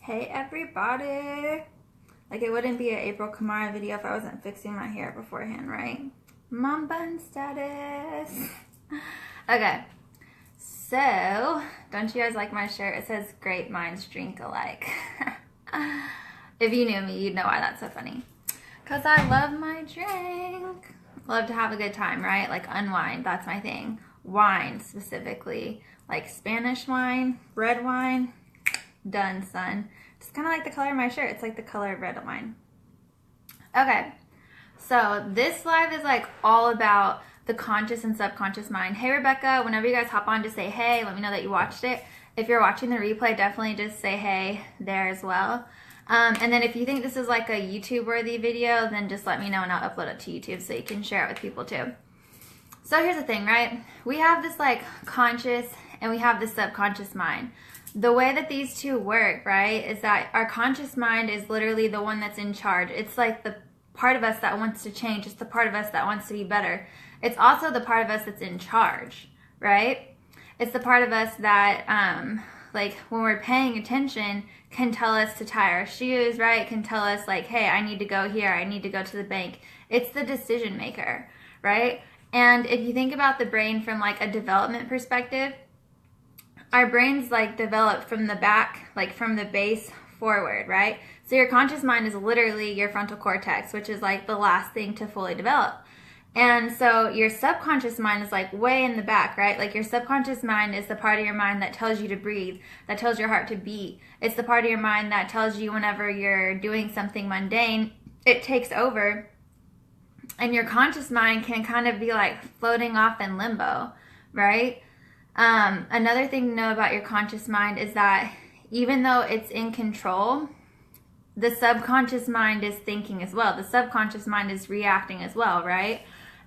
Hey everybody! Like, it wouldn't be an April Kamara video if I wasn't fixing my hair beforehand, right? Mom bun status! Okay, so, don't you guys like my shirt? It says great minds drink alike. If you knew me, you'd know why that's so funny. Because I love my drink. Love to have a good time, right? Like, unwind, that's my thing. Wine, specifically. Like Spanish wine, red wine. Done, son. It's kind of like the color of my shirt. It's like the color of red wine. Okay, so this live is like all about the conscious and subconscious mind. Hey, Rebecca, whenever you guys hop on, just say hey. Let me know that you watched it. If you're watching the replay, definitely just say hey there as well. And then if you think this is like a YouTube-worthy video, then just let me know and I'll upload it to YouTube so you can share it with people too. So here's the thing, right? We have this like conscious and we have this subconscious mind. The way that these two work, right, is that our conscious mind is literally the one that's in charge. It's like the part of us that wants to change. It's the part of us that wants to be better. It's also the part of us that's in charge, right? It's the part of us that, like, when we're paying attention, can tell us to tie our shoes, right? Can tell us, like, hey, I need to go here. I need to go to the bank. It's the decision maker, right? And if you think about the brain from, like, a development perspective, our brains like develop from the back, like from the base forward, right? So your conscious mind is literally your frontal cortex, which is like the last thing to fully develop. And so your subconscious mind is like way in the back, right? Like your subconscious mind is the part of your mind that tells you to breathe, that tells your heart to beat. It's the part of your mind that tells you whenever you're doing something mundane, it takes over. And your conscious mind can kind of be like floating off in limbo, right? Another thing to know about your conscious mind is that even though it's in control, the subconscious mind is thinking as well. The subconscious mind is reacting as well, right?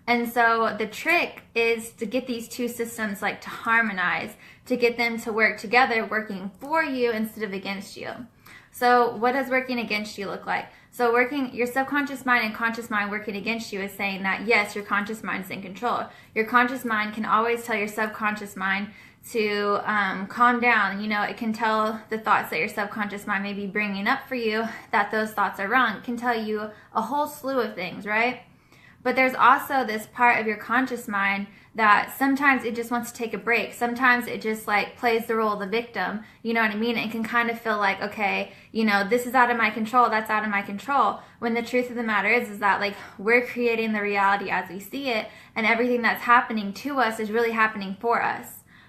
And so the trick is to get these two systems like to harmonize, to get them to work together, working for you instead of against you. So what does working against you look like? So working your subconscious mind and conscious mind working against you is saying that, yes, your conscious mind is in control. Your conscious mind can always tell your subconscious mind to calm down. You know, it can tell the thoughts that your subconscious mind may be bringing up for you that those thoughts are wrong. It can tell you a whole slew of things, right? But there's also this part of your conscious mind that sometimes it just wants to take a break. Sometimes it just like plays the role of the victim. You know what I mean? It can kind of feel like, okay, you know, this is out of my control. That's out of my control. When the truth of the matter is that like we're creating the reality as we see it, and everything that's happening to us is really happening for us,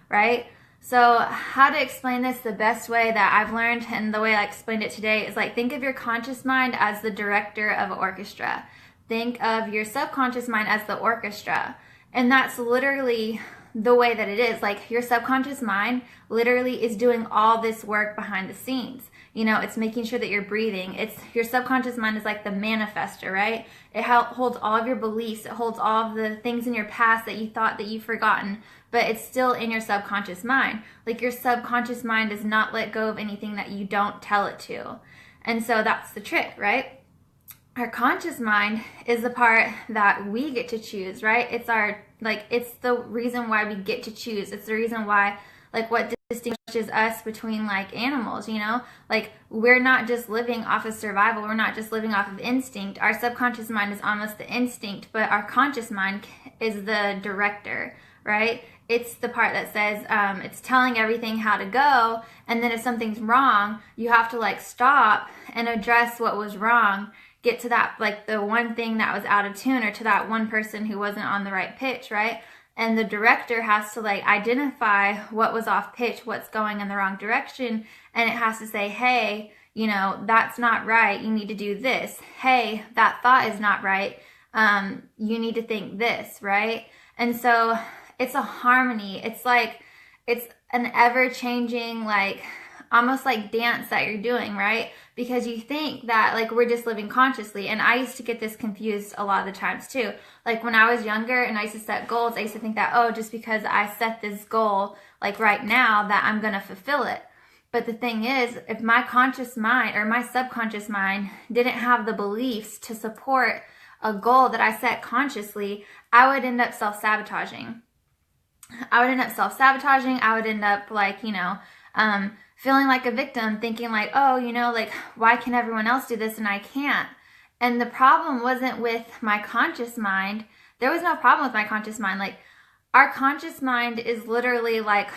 right? So how to explain this the best way that I've learned, and the way I explained it today, is like think of your conscious mind as the director of an orchestra. Think of your subconscious mind as the orchestra. And that's literally the way that it is. Like your subconscious mind literally is doing all this work behind the scenes. You know, it's making sure that you're breathing. It's your subconscious mind is like the manifester, right? It holds all of your beliefs. It holds all of the things in your past that you thought that you've forgotten, but it's still in your subconscious mind. Like your subconscious mind does not let go of anything that you don't tell it to. And so that's the trick, right? Our conscious mind is the part that we get to choose, right? It's our, like, it's the reason why we get to choose. It's the reason why, like, what distinguishes us between, like, animals, you know? Like, we're not just living off of survival. We're not just living off of instinct. Our subconscious mind is almost the instinct, but our conscious mind is the director, right? It's the part that says, it's telling everything how to go, and then if something's wrong, you have to, like, stop and address what was wrong. Get to that, like the one thing that was out of tune, or to that one person who wasn't on the right pitch, right? And the director has to like identify what was off pitch, what's going in the wrong direction, and it has to say, hey, you know, that's not right. You need to do this. Hey, that thought is not right. You need to think this, right? And so it's a harmony. It's like, it's an ever-changing, like, almost like dance that you're doing, right? Because you think that like we're just living consciously. And I used to get this confused a lot of the times too. Like when I was younger and I used to set goals, I used to think that, oh, just because I set this goal like right now that I'm going to fulfill it. But the thing is, if my conscious mind or my subconscious mind didn't have the beliefs to support a goal that I set consciously, I would end up self-sabotaging. I would end up like, you know, feeling like a victim, thinking like, oh, you know, like, why can everyone else do this and I can't? And the problem wasn't with my conscious mind. There was no problem with my conscious mind. Like, our conscious mind is literally like,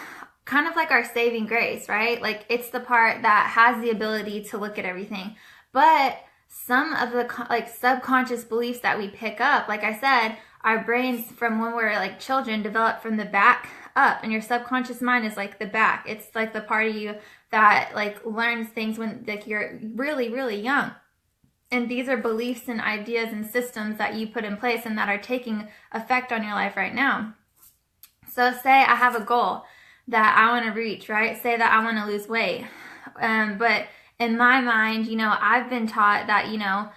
kind of like our saving grace, right? Like, it's the part that has the ability to look at everything. But some of the like subconscious beliefs that we pick up, like I said, our brains from when we're like children develop from the back up, and your subconscious mind is like the back. It's like the part of you that like learns things when like you're really, really young. And these are beliefs and ideas and systems that you put in place and that are taking effect on your life right now. So say I have a goal that I want to reach, right? Say that I want to lose weight. But in my mind, you know, I've been taught that, you know,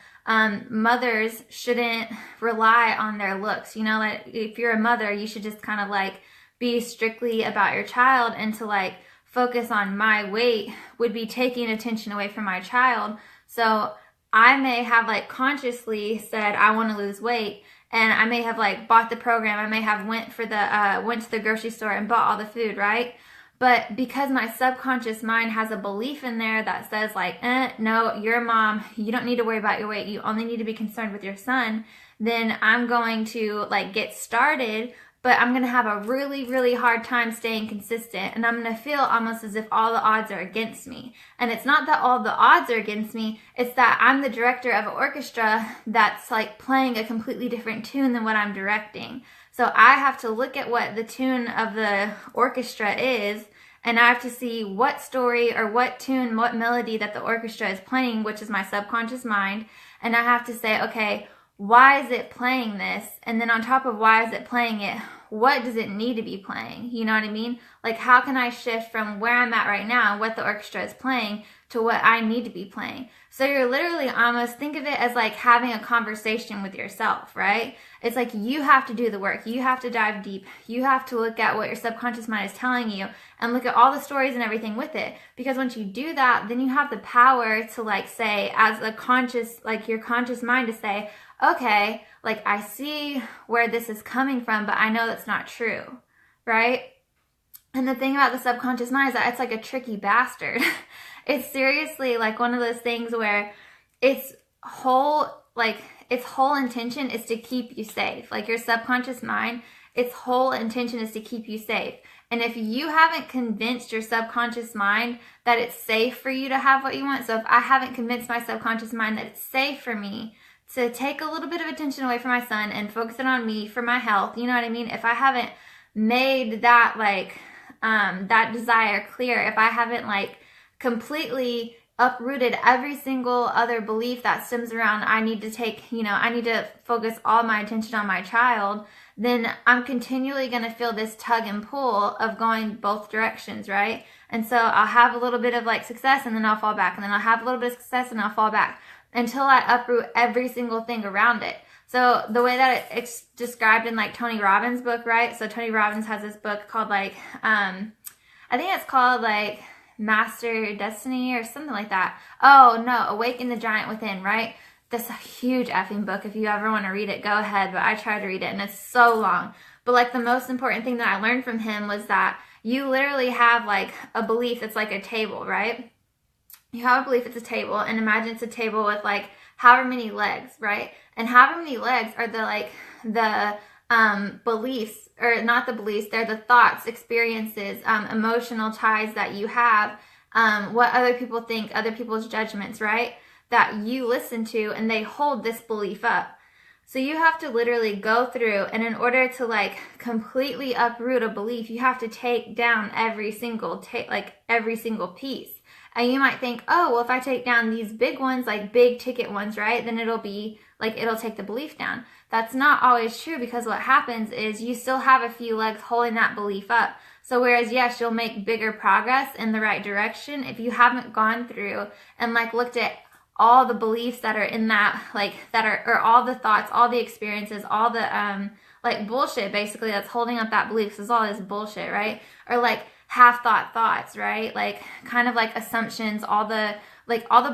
mothers shouldn't rely on their looks. You know, like if you're a mother, you should just kind of like be strictly about your child, and to like focus on my weight would be taking attention away from my child. So I may have like consciously said I want to lose weight, and I may have like bought the program. I may have went to the grocery store and bought all the food, right? But because my subconscious mind has a belief in there that says like, no, you're a mom, you don't need to worry about your weight, you only need to be concerned with your son, then I'm going to like get started, but I'm going to have a really, really hard time staying consistent. And I'm going to feel almost as if all the odds are against me. And it's not that all the odds are against me. It's that I'm the director of an orchestra that's like playing a completely different tune than what I'm directing. So I have to look at what the tune of the orchestra is, and I have to see what story or what tune, what melody that the orchestra is playing, which is my subconscious mind. And I have to say, okay, why is it playing this? And then on top of why is it playing it, what does it need to be playing? You know what I mean? Like, how can I shift from where I'm at right now, what the orchestra is playing, to what I need to be playing? So you're literally almost, think of it as like having a conversation with yourself, right? It's like you have to do the work. You have to dive deep. You have to look at what your subconscious mind is telling you and look at all the stories and everything with it. Because once you do that, then you have the power to like say, as a conscious, like your conscious mind to say, okay, like I see where this is coming from, but I know that's not true, right? And the thing about the subconscious mind is that it's like a tricky bastard. It's seriously like one of those things where its whole intention is to keep you safe. Like your subconscious mind, its whole intention is to keep you safe. And if you haven't convinced your subconscious mind that it's safe for you to have what you want, so if I haven't convinced my subconscious mind that it's safe for me to take a little bit of attention away from my son and focus it on me for my health, you know what I mean? If I haven't made that like that desire clear, if I haven't like completely uprooted every single other belief that stems around I need to focus all my attention on my child, then I'm continually going to feel this tug and pull of going both directions, right? And so I'll have a little bit of like success, and then I'll fall back, and then I'll have a little bit of success and I'll fall back, until I uproot every single thing around it. So the way that it's described in like Tony Robbins' book, right? So Tony Robbins has this book called like, I think it's called like Master Destiny or something like that. Oh no, Awaken the Giant Within, right? That's a huge effing book. If you ever want to read it, go ahead. But I tried to read it and it's so long. But like the most important thing that I learned from him was that you literally have like a belief that's like a table, right? You have a belief it's a table, and imagine it's a table with like however many legs, right? And however many legs are the beliefs, or not the beliefs, they're the thoughts, experiences, emotional ties that you have, what other people think, other people's judgments, right? That you listen to, and they hold this belief up. So you have to literally go through, and in order to like completely uproot a belief, you have to take down every single piece. And you might think, oh, well, if I take down these big ones, like big ticket ones, right, then it'll take the belief down. That's not always true, because what happens is you still have a few legs holding that belief up. So whereas, yes, you'll make bigger progress in the right direction, if you haven't gone through and like looked at all the beliefs that are in that, like or all the thoughts, all the experiences, all the like bullshit basically that's holding up that belief. So it's all this bullshit, right? Or like half-thought thoughts, right? Like kind of like assumptions, all the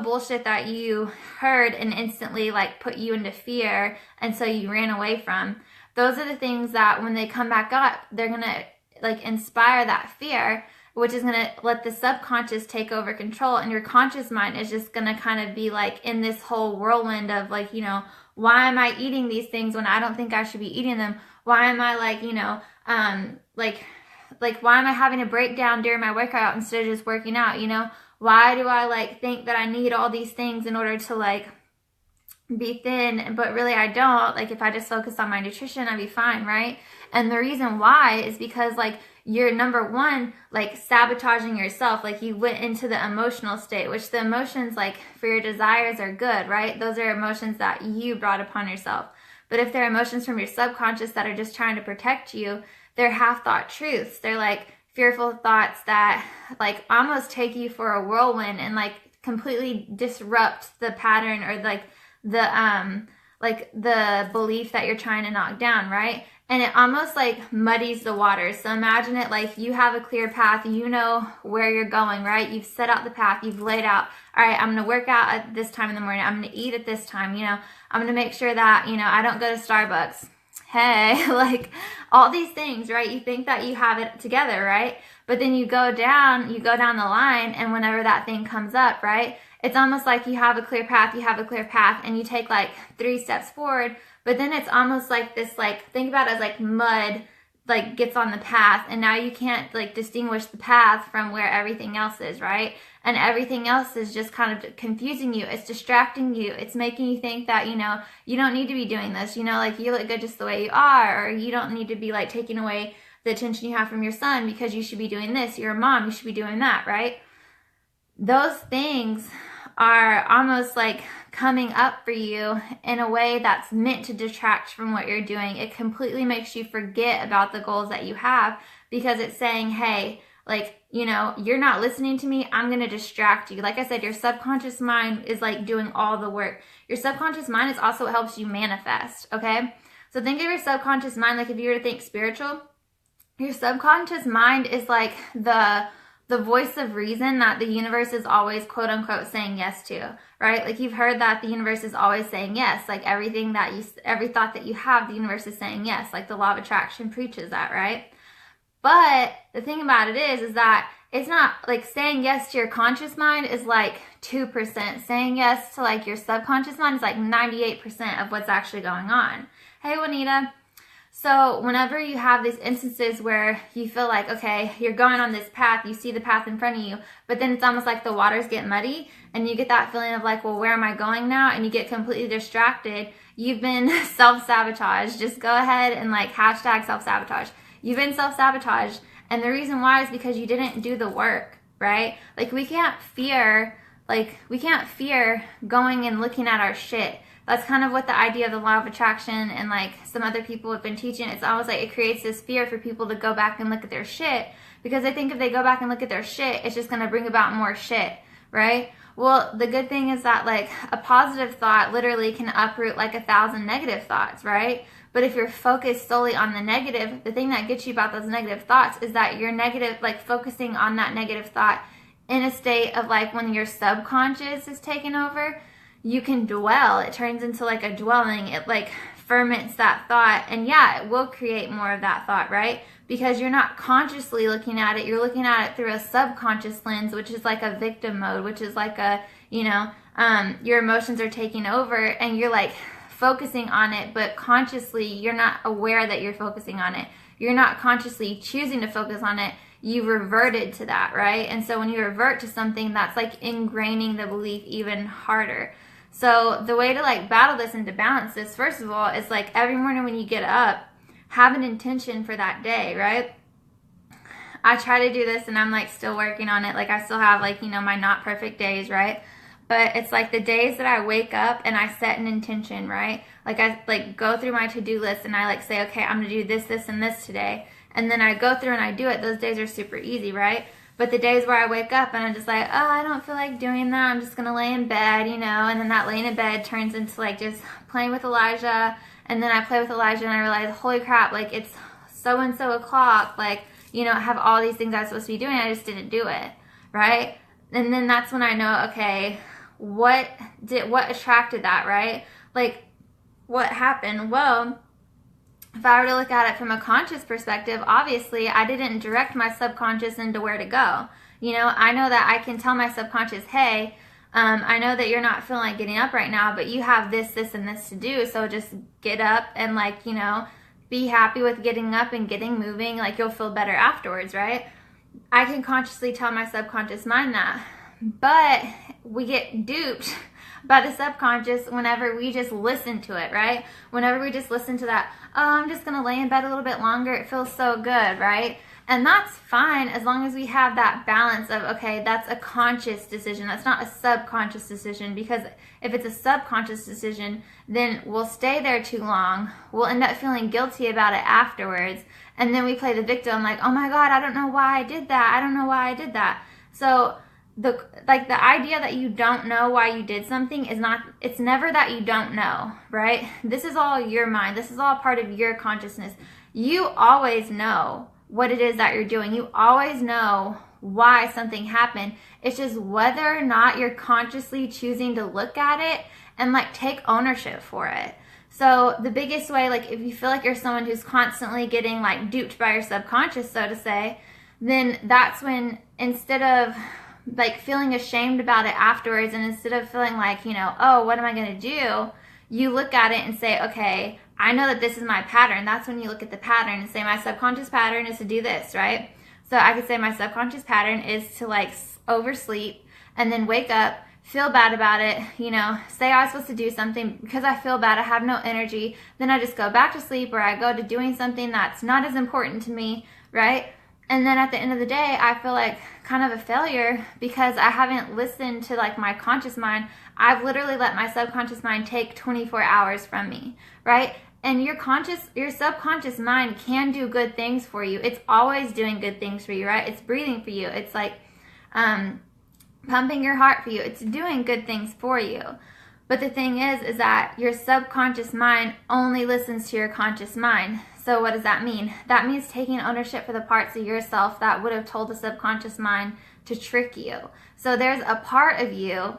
bullshit that you heard and instantly like put you into fear, and so you ran away from. Those are the things that when they come back up, they're gonna like inspire that fear, which is going to let the subconscious take over control. And your conscious mind is just going to kind of be like in this whole whirlwind of like, you know, why am I eating these things when I don't think I should be eating them? Why am I like, you know, like why am I having a breakdown during my workout instead of just working out, you know? Why do I like think that I need all these things in order to like be thin, but really I don't? Like if I just focus on my nutrition, I'd be fine, right? And the reason why is because like you're, number one, like sabotaging yourself. Like you went into the emotional state, which the emotions like for your desires are good, right? Those are emotions that you brought upon yourself. But if they're emotions from your subconscious that are just trying to protect you, they're half-thought truths. They're like fearful thoughts that like almost take you for a whirlwind and like completely disrupt the pattern or like the belief that you're trying to knock down, right? And it almost like muddies the waters. So imagine it like you have a clear path, you know where you're going, right? You've set out the path, you've laid out, all right, I'm going to work out at this time in the morning, I'm going to eat at this time, you know, I'm going to make sure that, you know, I don't go to Starbucks. Hey, like all these things, right? You think that you have it together, right? But then you go down the line, and whenever that thing comes up, right? It's almost like you have a clear path, and you take like 3 steps forward, but then it's almost like this, like, think about it as like mud, like gets on the path, and now you can't like distinguish the path from where everything else is, right? And everything else is just kind of confusing you. It's distracting you. It's making you think that, you know, you don't need to be doing this, you know, like you look good just the way you are, or you don't need to be like taking away the attention you have from your son because you should be doing this. You're a mom, you should be doing that, right? Those things are almost like coming up for you in a way that's meant to detract from what you're doing. It completely makes you forget about the goals that you have because it's saying, hey, like, you know, you're not listening to me, I'm going to distract you. Like I said, your subconscious mind is like doing all the work. Your subconscious mind is also what helps you manifest, okay? So think of your subconscious mind like if you were to think spiritual. Your subconscious mind is like the voice of reason that the universe is always quote unquote saying yes to, right? Like you've heard that the universe is always saying yes. Like every thought that you have, the universe is saying yes. Like the law of attraction preaches that, right? But the thing about it is that it's not like saying yes to your conscious mind is like 2%. Saying yes to like your subconscious mind is like 98% of what's actually going on. Hey, Juanita. So whenever you have these instances where you feel like, okay, you're going on this path, you see the path in front of you, but then it's almost like the waters get muddy and you get that feeling of like, well, where am I going now? And you get completely distracted. You've been self-sabotaged. Just go ahead and like hashtag self-sabotage. You've been self-sabotaged. And the reason why is because you didn't do the work, right? Like we can't fear going and looking at our shit. That's kind of what the idea of the law of attraction and like some other people have been teaching. It's almost like it creates this fear for people to go back and look at their shit because they think if they go back and look at their shit, it's just going to bring about more shit, right? Well, the good thing is that like a positive thought literally can uproot like 1,000 negative thoughts, right? But if you're focused solely on the negative, the thing that gets you about those negative thoughts is that you're negative, like focusing on that negative thought in a state of like when your subconscious is taken over, you can dwell. It turns into like a dwelling. It like ferments that thought. And yeah, it will create more of that thought, right? Because you're not consciously looking at it. You're looking at it through a subconscious lens, which is like a victim mode, which is like a, you know, your emotions are taking over and you're like focusing on it, but consciously you're not aware that you're focusing on it. You're not consciously choosing to focus on it. You reverted to that, right? And so when you revert to something, that's like ingraining the belief even harder. So the way to like battle this and to balance this, first of all, is like every morning when you get up, have an intention for that day, right? I try to do this and I'm like still working on it. Like I still have like, you know, my not perfect days, right? But it's like the days that I wake up and I set an intention, right? Like I like go through my to-do list and I like say, okay, I'm gonna do this, this, and this today. And then I go through and I do it. Those days are super easy, right? But the days where I wake up and I'm just like, oh, I don't feel like doing that. I'm just going to lay in bed, you know, and then that laying in bed turns into like just playing with Elijah. And then I play with Elijah and I realize, holy crap, like it's so-and-so o'clock. Like, you know, I have all these things I was supposed to be doing. I just didn't do it, right? And then that's when I know, okay, what attracted that, right? Like, what happened? Well, if I were to look at it from a conscious perspective, obviously I didn't direct my subconscious into where to go. You know, I know that I can tell my subconscious, hey, I know that you're not feeling like getting up right now, but you have this, this, and this to do. So just get up and, like, you know, be happy with getting up and getting moving. Like, you'll feel better afterwards, right? I can consciously tell my subconscious mind that. But we get duped by the subconscious whenever we just listen to it, right? Whenever we just listen to that, oh, I'm just going to lay in bed a little bit longer. It feels so good, right? And that's fine as long as we have that balance of, okay, that's a conscious decision. That's not a subconscious decision, because if it's a subconscious decision, then we'll stay there too long. We'll end up feeling guilty about it afterwards. And then we play the victim like, oh my God, I don't know why I did that. I don't know why I did that. So the idea that you don't know why you did something is not, it's never that you don't know, right? This is all your mind. This is all part of your consciousness. You always know what it is that you're doing. You always know why something happened. It's just whether or not you're consciously choosing to look at it and, like, take ownership for it. So the biggest way, like, if you feel like you're someone who's constantly getting, like, duped by your subconscious, so to say, then that's when, instead of, like, feeling ashamed about it afterwards, and instead of feeling like, you know, oh, what am I going to do? You look at it and say, okay, I know that this is my pattern. That's when you look at the pattern and say, my subconscious pattern is to do this, right? So I could say my subconscious pattern is to, like, oversleep and then wake up, feel bad about it, you know, say I was supposed to do something, because I feel bad, I have no energy, then I just go back to sleep, or I go to doing something that's not as important to me, right? And then at the end of the day, I feel like kind of a failure because I haven't listened to, like, my conscious mind. I've literally let my subconscious mind take 24 hours from me, right? And your subconscious mind can do good things for you. It's always doing good things for you, right? It's breathing for you. It's like pumping your heart for you. It's doing good things for you. But the thing is that your subconscious mind only listens to your conscious mind. So what does that mean? That means taking ownership for the parts of yourself that would have told the subconscious mind to trick you. So there's a part of you,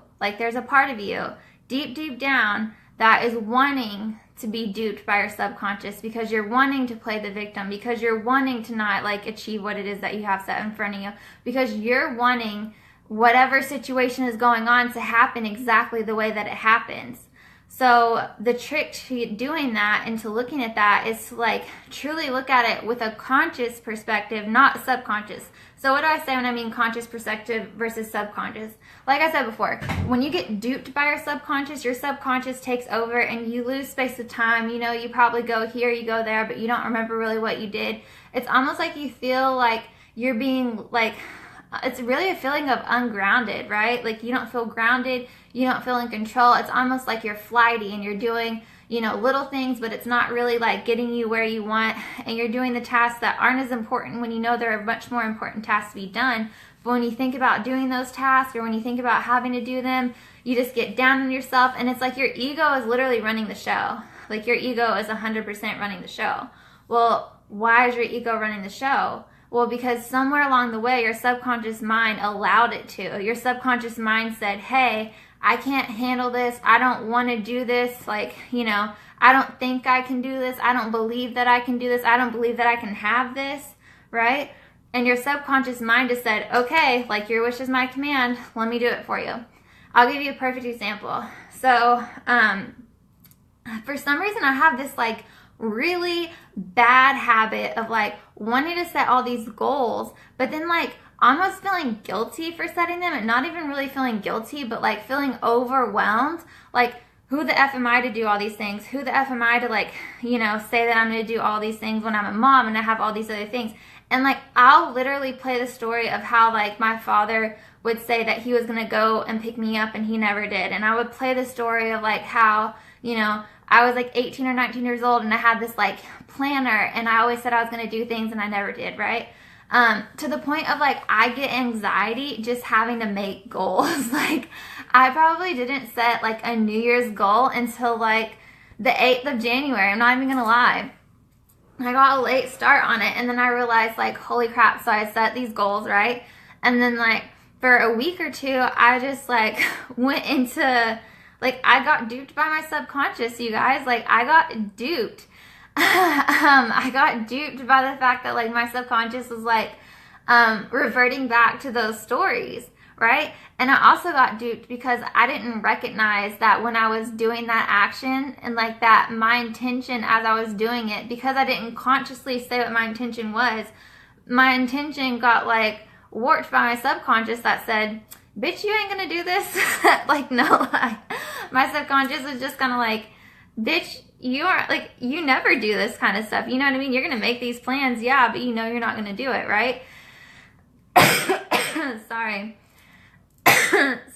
deep, deep down, that is wanting to be duped by your subconscious, because you're wanting to play the victim, because you're wanting to not, like, achieve what it is that you have set in front of you, because you're wanting whatever situation is going on to happen exactly the way that it happens. So the trick to doing that and to looking at that is to, like, truly look at it with a conscious perspective, not subconscious. So what do I say when I mean conscious perspective versus subconscious? Like I said before, when you get duped by your subconscious takes over and you lose space of time. You know, you probably go here, you go there, but you don't remember really what you did. It's almost like you feel like you're being, like, it's really a feeling of ungrounded, right? Like, you don't feel grounded, you don't feel in control. It's almost like you're flighty and you're doing, you know, little things, but it's not really, like, getting you where you want, and you're doing the tasks that aren't as important when you know there are much more important tasks to be done. But when you think about doing those tasks, or when you think about having to do them, you just get down on yourself, and it's like your ego is literally running the show. Like, your ego is 100% running the show. Well, why is your ego running the show? Well, because somewhere along the way, your subconscious mind allowed it to. Your subconscious mind said, hey, I can't handle this. I don't want to do this. Like, you know, I don't think I can do this. I don't believe that I can do this. I don't believe that I can have this, right? And your subconscious mind just said, okay, like, your wish is my command. Let me do it for you. I'll give you a perfect example. So, for some reason, I have this, like, really bad habit of, like, wanting to set all these goals, but then, like, almost feeling guilty for setting them, and not even really feeling guilty, but, like, feeling overwhelmed. Like, who the F am I to do all these things? Who the F am I to, like, you know, say that I'm going to do all these things when I'm a mom and I have all these other things? And, like, I'll literally play the story of how, like, my father would say that he was going to go and pick me up and he never did. And I would play the story of, like, how, you know, I was, like, 18 or 19 years old and I had this, like, planner, and I always said I was going to do things and I never did, right? To the point of, like, I get anxiety just having to make goals. Like, I probably didn't set, like, a New Year's goal until, like, the 8th of January. I'm not even going to lie. I got a late start on it, and then I realized, like, holy crap, so I set these goals, right? And then, like, for a week or two, I just, like, went into, like, I got duped by my subconscious, you guys. Like, I got duped. I got duped by the fact that like my subconscious was like reverting back to those stories, right? And I also got duped because I didn't recognize that when I was doing that action and like that my intention as I was doing it, because I didn't consciously say what my intention was, my intention got like warped by my subconscious that said, bitch, you ain't gonna do this. Like, no lie. My subconscious was just kind of like, bitch, you aren't, like, you never do this kind of stuff. You know what I mean? You're gonna make these plans, yeah, but you know you're not gonna do it, right? Sorry.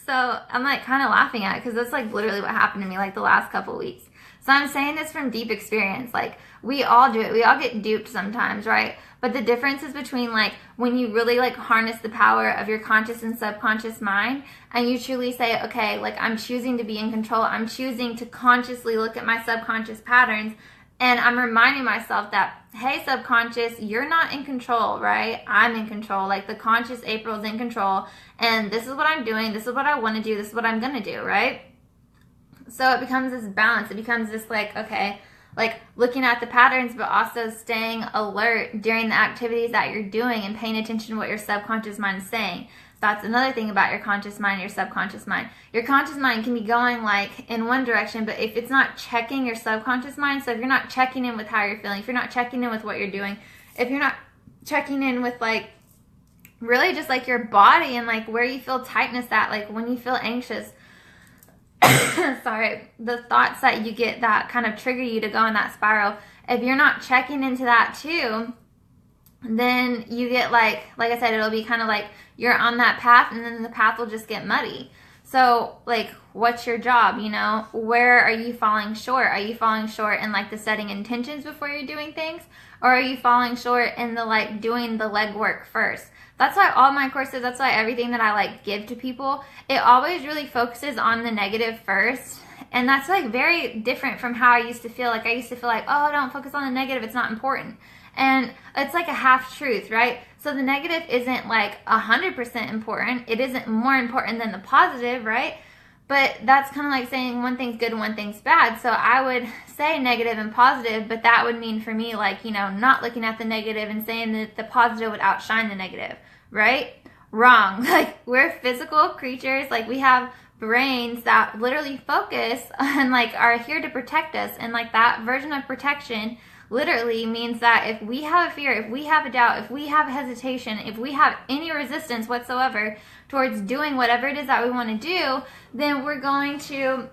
So I'm like kind of laughing at it because that's like literally what happened to me like the last couple weeks. So I'm saying this from deep experience. Like, we all do it. We all get duped sometimes, right? But the difference is between like when you really like harness the power of your conscious and subconscious mind and you truly say, okay, like I'm choosing to be in control. I'm choosing to consciously look at my subconscious patterns. And I'm reminding myself that, hey, subconscious, you're not in control, right? I'm in control. Like the conscious April's in control. And this is what I'm doing. This is what I want to do. This is what I'm going to do, right? So it becomes this balance. It becomes this like, okay, like looking at the patterns, but also staying alert during the activities that you're doing and paying attention to what your subconscious mind is saying. That's another thing about your conscious mind and your subconscious mind. Your conscious mind can be going like in one direction, but if it's not checking your subconscious mind, so if you're not checking in with how you're feeling, if you're not checking in with what you're doing, if you're not checking in with like really just like your body and like where you feel tightness at, like when you feel anxious, sorry, the thoughts that you get that kind of trigger you to go in that spiral, if you're not checking into that too, then you get like I said, it'll be kind of like you're on that path and then the path will just get muddy. So like, what's your job? You know, where are you falling short? Are you falling short in like the setting intentions before you're doing things? Or are you falling short in the like doing the legwork first? That's why all my courses, that's why everything that I like give to people, it always really focuses on the negative first. And that's like very different from how I used to feel. Like I used to feel like, oh, don't focus on the negative, it's not important. And it's like a half truth, right? So the negative isn't like 100% important. It isn't more important than the positive, right? But that's kind of like saying one thing's good and one thing's bad. So I would say negative and positive, but that would mean for me, like, you know, not looking at the negative and saying that the positive would outshine the negative, right? Wrong. Like, we're physical creatures. Like, we have brains that literally focus and like are here to protect us. And like that version of protection literally means that if we have a fear, if we have a doubt, if we have hesitation, if we have any resistance whatsoever towards doing whatever it is that we want to do, then we're going to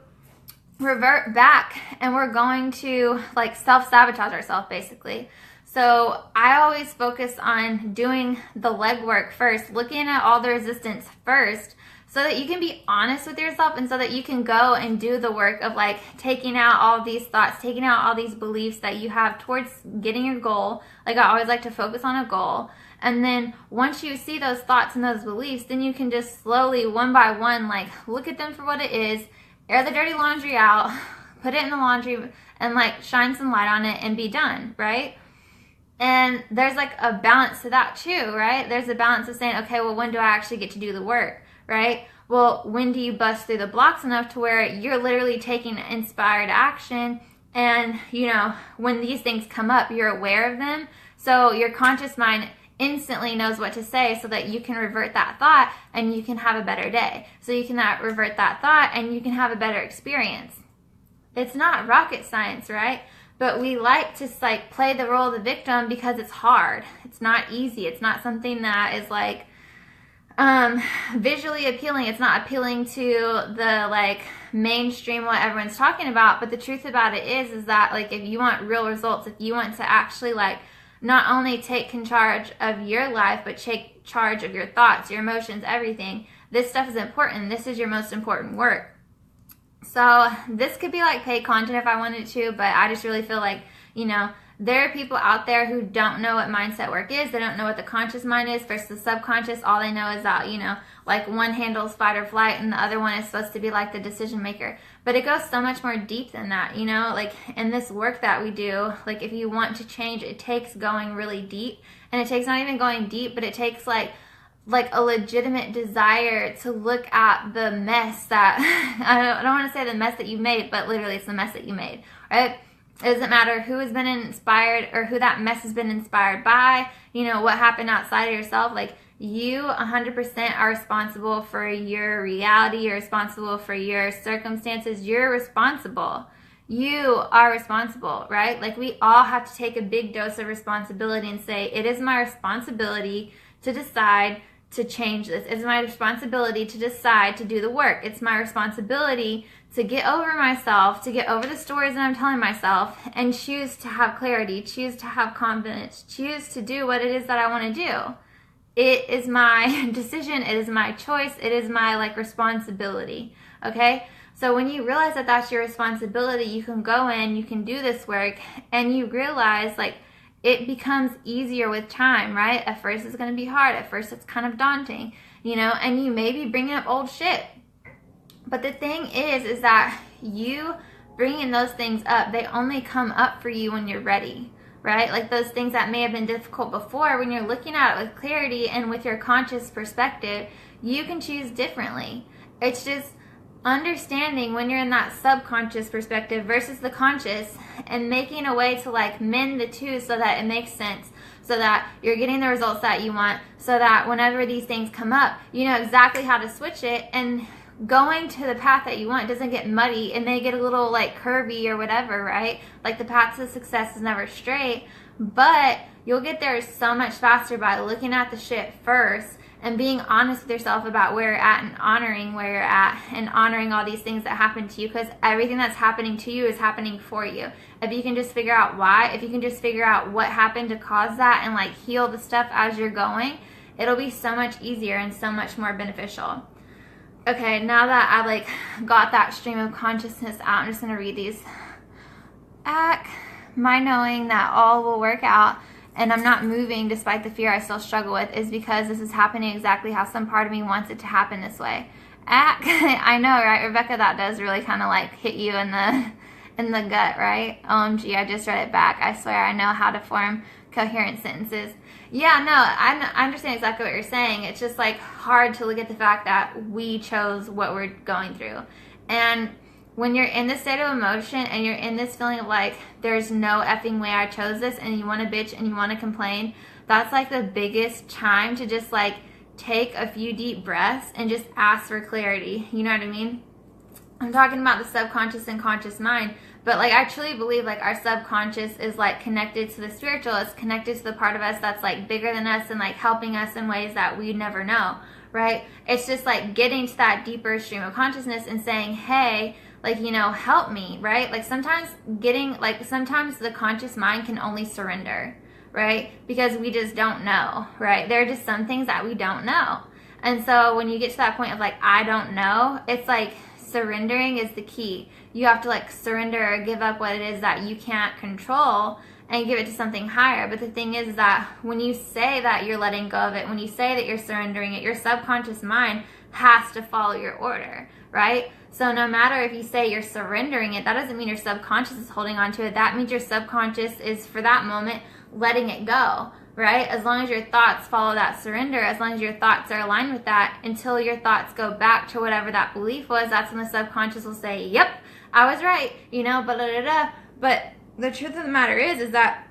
revert back and we're going to like self-sabotage ourselves basically. So I always focus on doing the legwork first, looking at all the resistance first, so that you can be honest with yourself and so that you can go and do the work of like taking out all these thoughts, taking out all these beliefs that you have towards getting your goal. Like I always like to focus on a goal. And then once you see those thoughts and those beliefs, then you can just slowly, one by one, like look at them for what it is, air the dirty laundry out, put it in the laundry and like shine some light on it and be done, right? And there's like a balance to that too, right? There's a balance of saying, okay, well, when do I actually get to do the work? Right? Well, when do you bust through the blocks enough to where you're literally taking inspired action and, you know, when these things come up, you're aware of them. So your conscious mind instantly knows what to say so that you can revert that thought and you can have a better day. So you can revert that thought and you can have a better experience. It's not rocket science, right? But we like to like play the role of the victim because it's hard. It's not easy. It's not something that is like visually appealing. It's not appealing to the like mainstream what everyone's talking about, but the truth about it is that like if you want real results, if you want to actually like not only take charge of your life but take charge of your thoughts, your emotions, everything, this stuff is important. This is your most important work. So this could be like paid content if I wanted to, but I just really feel like, you know, there are people out there who don't know what mindset work is. They don't know what the conscious mind is versus the subconscious. All they know is that, you know, like one handles fight or flight and the other one is supposed to be like the decision maker. But it goes so much more deep than that, you know, like in this work that we do, like if you want to change, it takes going really deep. And it takes not even going deep, but it takes like a legitimate desire to look at the mess that, I don't want to say the mess that you made, but literally it's the mess that you made, right? It doesn't matter who has been inspired or who that mess has been inspired by, you know, what happened outside of yourself. Like, you 100% are responsible for your reality. You're responsible for your circumstances. You're responsible. You are responsible, right? Like, we all have to take a big dose of responsibility and say, it is my responsibility to decide to change this. It's my responsibility to decide to do the work. It's my responsibility to get over myself, to get over the stories that I'm telling myself, and choose to have clarity, choose to have confidence, choose to do what it is that I want to do. It is my decision. It is my choice. It is my, like, responsibility. Okay? So when you realize that that's your responsibility, you can go in, you can do this work, and you realize, like, it becomes easier with time, right? At first it's going to be hard. At first it's kind of daunting, you know, and you may be bringing up old shit. But the thing is that you bringing those things up, they only come up for you when you're ready, right? Like, those things that may have been difficult before, when you're looking at it with clarity and with your conscious perspective, you can choose differently. It's just understanding when you're in that subconscious perspective versus the conscious, and making a way to, like, mend the two so that it makes sense, so that you're getting the results that you want, so that whenever these things come up, you know exactly how to switch it, and going to the path that you want doesn't get muddy. It may get a little, like, curvy or whatever, right? Like, the path to success is never straight, but you'll get there so much faster by looking at the shit first and being honest with yourself about where you're at, and honoring where you're at, and honoring all these things that happen to you, because everything that's happening to you is happening for you. If you can just figure out why, if you can just figure out what happened to cause that, and, like, heal the stuff as you're going, it'll be so much easier and so much more beneficial. Okay, now that I, like, got that stream of consciousness out, I'm just going to read these. My knowing that all will work out and I'm not moving despite the fear I still struggle with is because this is happening exactly how some part of me wants it to happen this way. I know, right, Rebecca? That does really kind of, like, hit you in the gut, right? OMG, I just read it back. I swear I know how to form coherent sentences. Yeah, no, I understand exactly what you're saying. It's just, like, hard to look at the fact that we chose what we're going through. And when you're in this state of emotion and you're in this feeling of, like, there's no effing way I chose this, and you want to bitch and you want to complain, that's, like, the biggest time to just, like, take a few deep breaths and just ask for clarity. You know what I mean? I'm talking about the subconscious and conscious mind, but, like, I truly believe, like, our subconscious is, like, connected to the spiritual. It's connected to the part of us that's, like, bigger than us and, like, helping us in ways that we never know, right? It's just, like, getting to that deeper stream of consciousness and saying, hey, like, you know, help me, right? Like, sometimes the conscious mind can only surrender, right? Because we just don't know, right? There are just some things that we don't know. And so when you get to that point of, like, I don't know, it's like surrendering is the key. You have to, like, surrender or give up what it is that you can't control and give it to something higher. But the thing is that when you say that you're letting go of it, when you say that you're surrendering it, your subconscious mind has to follow your order, right? So no matter if you say you're surrendering it, that doesn't mean your subconscious is holding on to it. That means your subconscious is, for that moment, letting it go, right? As long as your thoughts follow that surrender, as long as your thoughts are aligned with that, until your thoughts go back to whatever that belief was, that's when the subconscious will say, yep, I was right, you know, blah, blah, blah, blah. But the truth of the matter is that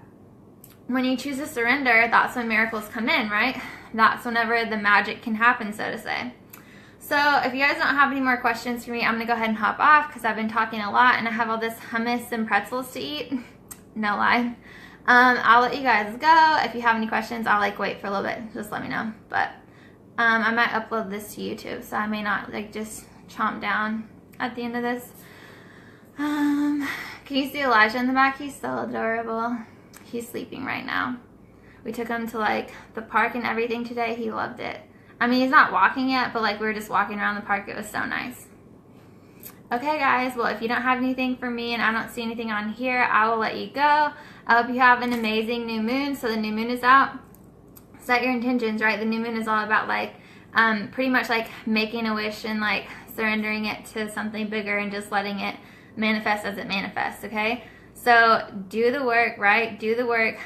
when you choose to surrender, that's when miracles come in, right? That's whenever the magic can happen, so to say. So if you guys don't have any more questions for me, I'm going to go ahead and hop off because I've been talking a lot and I have all this hummus and pretzels to eat. No lie. I'll let you guys go. If you have any questions, I'll, like, wait for a little bit. Just let me know. But I might upload this to YouTube, so I may not, like, just chomp down at the end of this. Can you see Elijah in the back? He's so adorable. He's sleeping right now. We took him to, like, the park and everything today. He loved it. I mean, he's not walking yet, but, like, we were just walking around the park. It was so nice. Okay, guys. Well, if you don't have anything for me and I don't see anything on here, I will let you go. I hope you have an amazing new moon. So the new moon is out. Set your intentions, right? The new moon is all about, like, pretty much, like, making a wish and, like, surrendering it to something bigger and just letting it manifest as it manifests, okay? So do the work, right? Do the work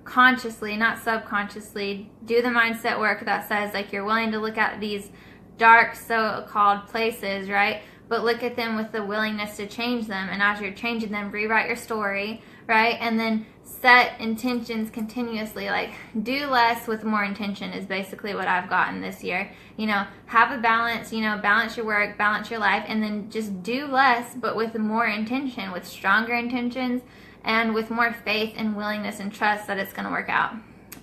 consciously, not subconsciously. Do the mindset work that says, like, you're willing to look at these dark so-called places, right? but look at them with the willingness to change them. And as you're changing them, rewrite your story, right? And then set intentions continuously. Like, do less with more intention is basically what I've gotten this year. You know, have a balance, you know, balance your work, balance your life, and then just do less, but with more intention, with stronger intentions, and with more faith and willingness and trust that it's going to work out.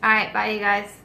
All right, bye, you guys.